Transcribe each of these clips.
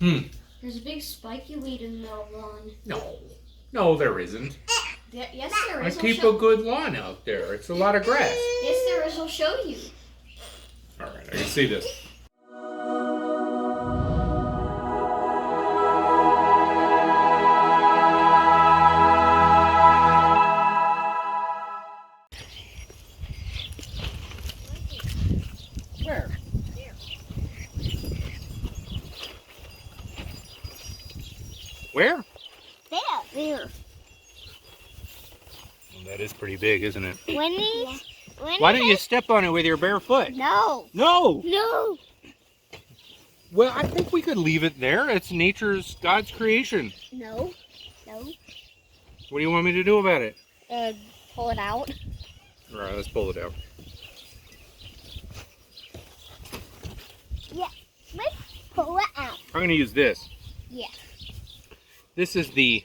There's a big spiky weed in the lawn. No, there isn't. Yes, there I is. keep a good lawn out there. It's a lot of grass. Yes, there is. I'll show you. All right, I can see this. Where? Where? There. Well, that is pretty big, isn't it? Why don't you step on it with your bare foot? No. No! No. Well, I think we could leave it there. It's God's creation. No. What do you want me to do about it? Pull it out. All right, let's pull it out. Yeah. Let's pull it out. I'm going to use this. Yeah. This is the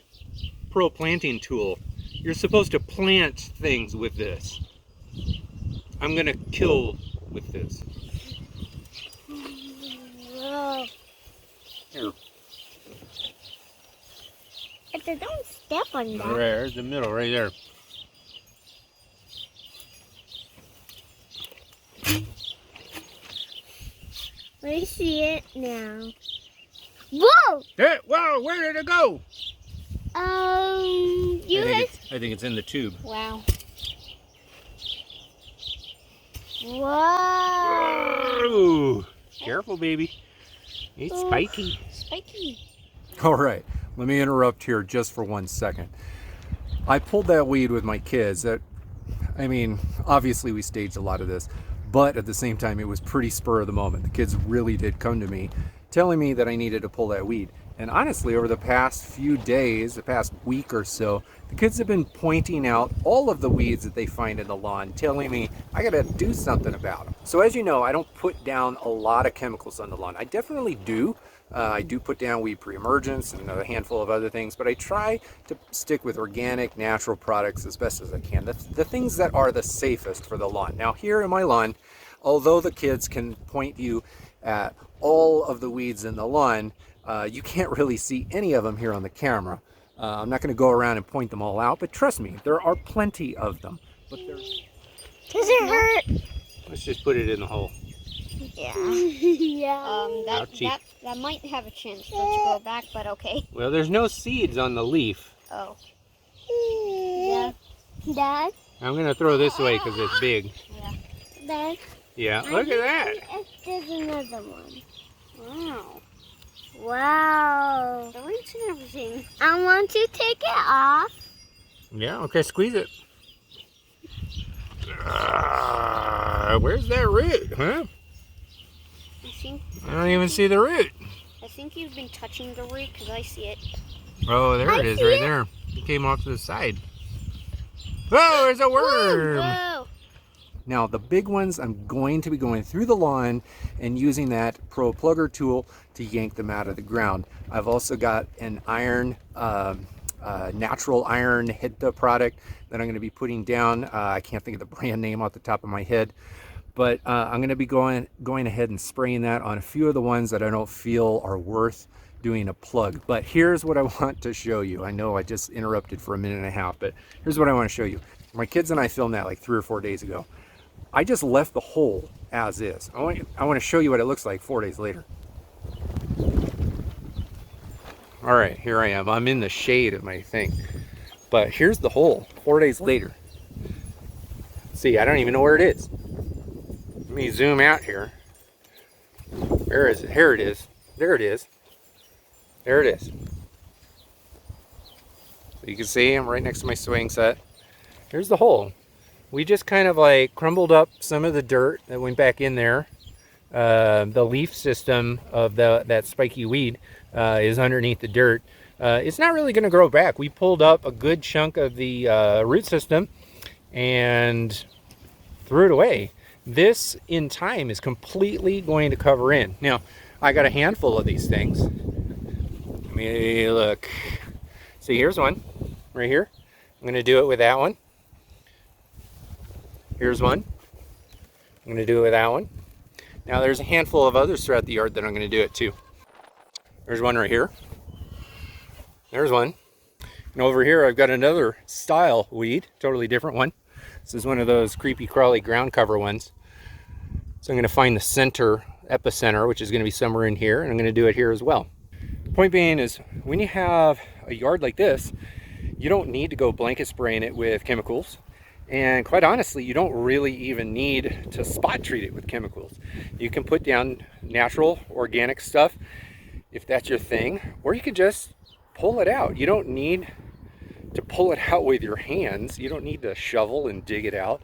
Pro Planting tool. You're supposed to plant things with this. I'm going to kill with this. Whoa. Here. Don't step on that. There's the middle, right there. We see it now. Whoa! Hey, whoa, where did it go? I think it's in the tube. Wow. Whoa! Whoa. Careful, baby. It's spiky. Spiky. All right, let me interrupt here just for 1 second. I pulled that weed with my kids. Obviously we staged a lot of this, but at the same time it was pretty spur of the moment. The kids really did come to me telling me that I needed to pull that weed. And honestly, over the past few days, the past week or so, the kids have been pointing out all of the weeds that they find in the lawn, telling me I gotta do something about them. So as you know, I don't put down a lot of chemicals on the lawn. I definitely do. I do put down weed pre-emergence and a handful of other things, but I try to stick with organic, natural products as best as I can. The things that are the safest for the lawn. Now here in my lawn, although the kids can point you at all of the weeds in the lawn, you can't really see any of them here on the camera. I'm not going to go around and point them all out, but trust me, there are plenty of them. But Does it hurt? Let's just put it in the hole. Yeah. Yeah. Ouchie. That might have a chance to grow back, but okay. Well, there's no seeds on the leaf. Oh. Dad? I'm going to throw this away because it's big. Yeah. Dad? Yeah, look at that. There's another one. Wow. Wow. The roots and everything. I want to take it off. Yeah, okay, squeeze it. Where's that root, huh? I don't even see the root. I think you've been touching the root because I see it. Oh, there it is right there. It came off to the side. Oh, there's a worm. Whoa. now the big ones, I'm going to be going through the lawn and using that Pro Plugger tool to yank them out of the ground. I've also got an iron, natural iron Hita product that I'm going to be putting down. I can't think of the brand name off the top of my head, but I'm going to be going ahead and spraying that on a few of the ones that I don't feel are worth doing a plug. But here's what I want to show you. I know I just interrupted for a minute and a half, but here's what I want to show you. My kids and I filmed that like 3 or 4 days ago. I just left the hole as is. I want to show you what it looks like 4 days later. All right, here I am. I'm in the shade of my thing, but here's the hole 4 days later. See, I don't even know where it is. Let me zoom out here. Where is it? Here it is. There it is. There it is. So you can see I'm right next to my swing set. Here's the hole. We just kind of like crumbled up some of the dirt that went back in there. The leaf system of that spiky weed is underneath the dirt. It's not really going to grow back. We pulled up a good chunk of the root system and threw it away. This in time is completely going to cover in. Now, I got a handful of these things. Let me look. See, here's one right here. I'm going to do it with that one. Here's one. I'm going to do it with that one. Now there's a handful of others throughout the yard that I'm going to do it too. There's one right here. There's one. And over here I've got another style weed, totally different one. This is one of those creepy crawly ground cover ones. So I'm going to find the center epicenter, which is going to be somewhere in here, and I'm going to do it here as well. Point being is, when you have a yard like this, you don't need to go blanket spraying it with chemicals. And quite honestly, you don't really even need to spot treat it with chemicals. You can put down natural, organic stuff if that's your thing, or you could just pull it out. You don't need to pull it out with your hands. You don't need to shovel and dig it out.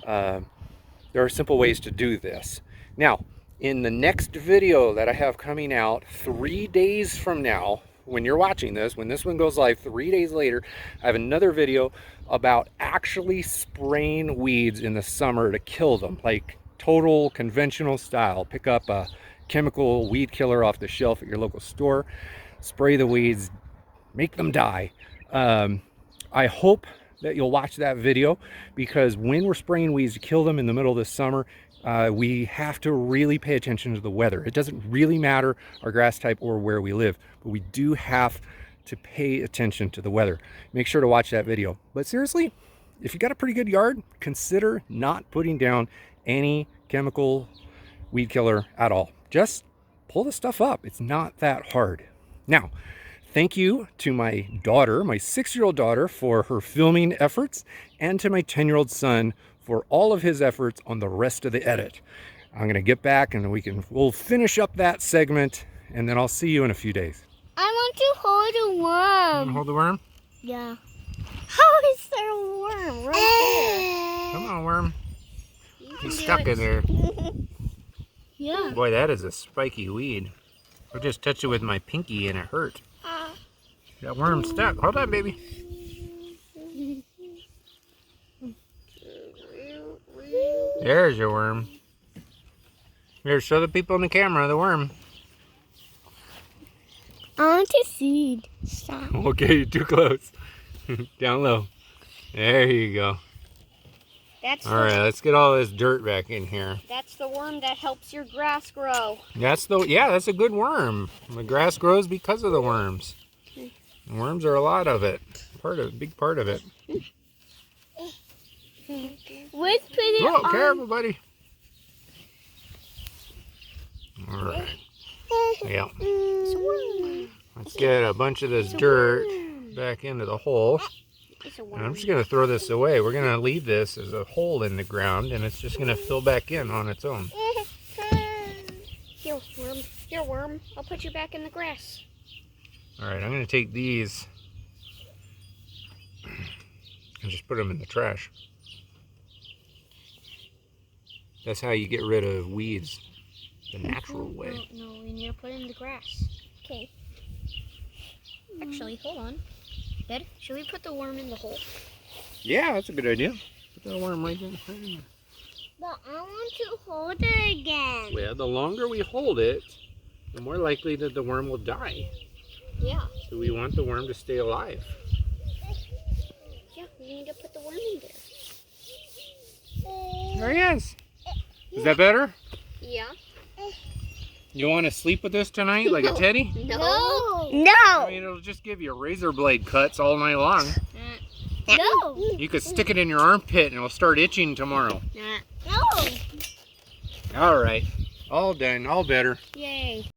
There are simple ways to do this. Now, in the next video that I have coming out 3 days from now, when you're watching this, when this one goes live 3 days later, I have another video about actually spraying weeds in the summer to kill them, like total conventional style. Pick up a chemical weed killer off the shelf at your local store, spray the weeds, make them die. I hope that you'll watch that video, because when we're spraying weeds to kill them in the middle of the summer, we have to really pay attention to the weather. It doesn't really matter our grass type or where we live, but we do have to pay attention to the weather. Make sure to watch that video. But seriously, if you got a pretty good yard, consider not putting down any chemical weed killer at all. Just pull the stuff up. It's not that hard. Now, thank you to my daughter, my 6-year-old daughter, for her filming efforts, and to my 10-year-old son for all of his efforts on the rest of the edit. I'm gonna get back and we'll finish up that segment, and then I'll see you in a few days. I want to hold a worm. Hold the worm? Yeah. How is there a worm right Come on, worm. You can He's do stuck it. in there. there? Yeah. Boy, that is a spiky weed. I just touched it with my pinky and it hurt. That worm's stuck. Hold on, baby. There's your worm. Here, show the people in the camera the worm. I want to see. Stop. Okay, you're too close. Down low. There you go. That's All right, let's get all this dirt back in here. That's the worm that helps your grass grow. That's a good worm. The grass grows because of the worms. Worms are a lot of it. Big part of it. Let's put it Oh, on. careful, buddy. All right. Yeah. Let's get a bunch of this dirt back into the hole. It's a And worm. I'm just going to throw this away. We're going to leave this as a hole in the ground, and it's just going to fill back in on its own. Here, worm. Here, worm. I'll put you back in the grass. All right, I'm going to take these and just put them in the trash. That's how you get rid of weeds the natural way. No, we need to put it in the grass. Okay. Actually, hold on. Dad, should we put the worm in the hole? Yeah, that's a good idea. Put that worm right in there. But I want to hold it again. Well, the longer we hold it, the more likely that the worm will die. Yeah. So we want the worm to stay alive. Yeah, we need to put the worm in there. There he is. Is that better? Yeah. You want to sleep with this tonight like a teddy? No. I No. mean, it'll just give you razor blade cuts all night long. No. You could stick it in your armpit and it'll start itching tomorrow. No. All right. All done. All better. Yay.